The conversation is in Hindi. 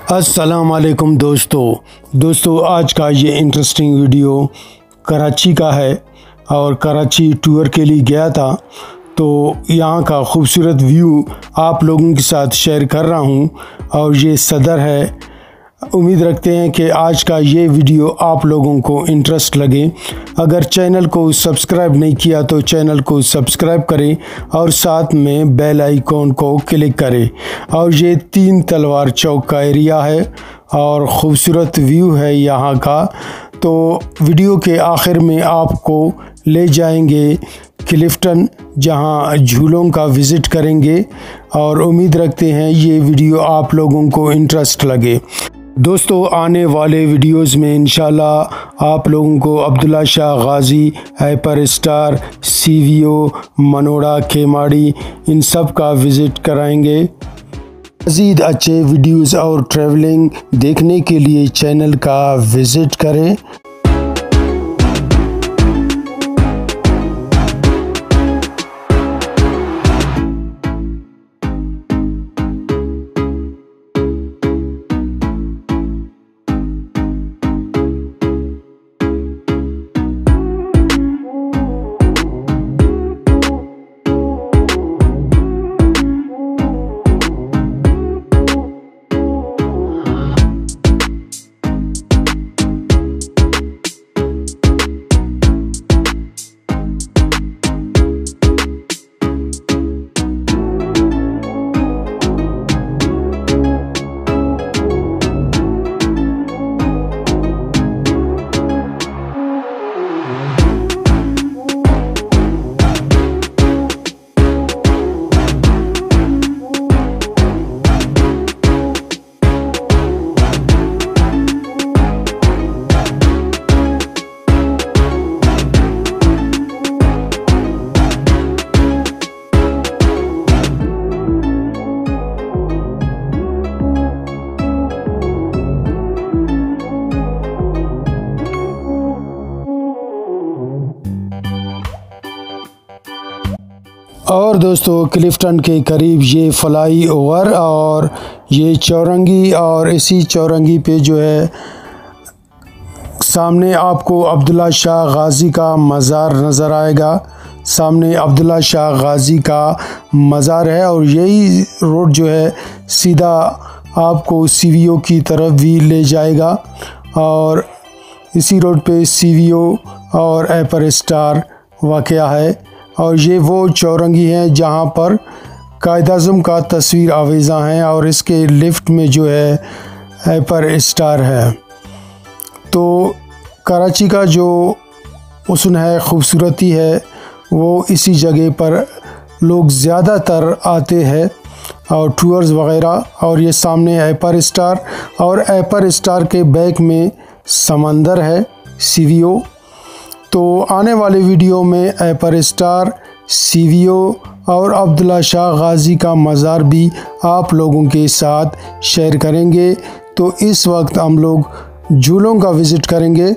अस्सलाम वालेकुम दोस्तों आज का ये इंटरेस्टिंग वीडियो कराची का है और कराची टूर के लिए गया था, तो यहाँ का खूबसूरत व्यू आप लोगों के साथ शेयर कर रहा हूँ और ये सदर है। उम्मीद रखते हैं कि आज का ये वीडियो आप लोगों को इंटरेस्ट लगे। अगर चैनल को सब्सक्राइब नहीं किया तो चैनल को सब्सक्राइब करें और साथ में बेल आइकॉन को क्लिक करें। और ये 3 तलवार चौक का एरिया है और ख़ूबसूरत व्यू है यहाँ का। तो वीडियो के आखिर में आपको ले जाएंगे क्लिफ्टन, जहाँ झूलों का विज़िट करेंगे और उम्मीद रखते हैं ये वीडियो आप लोगों को इंटरेस्ट लगे। दोस्तों आने वाले वीडियोस में इंशाल्लाह आप लोगों को अब्दुल्ला शाह गाजी, हाइपर स्टार, सीवीओ, मनोड़ा, केमाड़ी इन सब का विज़िट कराएंगे। मज़ीद अच्छे वीडियोस और ट्रैवलिंग देखने के लिए चैनल का विज़िट करें। और दोस्तों क्लिफ्टन के करीब ये फ्लाई ओवर और ये चौरंगी, और इसी चौरंगी पे जो है सामने आपको अब्दुल्ला शाह गाजी का मज़ार नज़र आएगा। सामने अब्दुल्ला शाह गाजी का मज़ार है और यही रोड जो है सीधा आपको सीवीओ की तरफ भी ले जाएगा और इसी रोड पे सीवीओ और हाइपर स्टार वाक़या है। और ये वो चौरंगी है जहाँ पर कायद-ए-आज़म का तस्वीर आवेज़ा हैं और इसके लिफ्ट में जो है हाइपर स्टार है। तो कराची का जो हुस्न है, खूबसूरती है, वो इसी जगह पर लोग ज़्यादातर आते हैं और टूर्स वग़ैरह। और ये सामने हाइपर स्टार और हाइपर स्टार के बैक में समंदर है, सीवीओ। तो आने वाले वीडियो में हाइपर स्टार, सीवीओ और अब्दुल्ला शाह गाजी का मज़ार भी आप लोगों के साथ शेयर करेंगे। तो इस वक्त हम लोग झूलों का विज़िट करेंगे।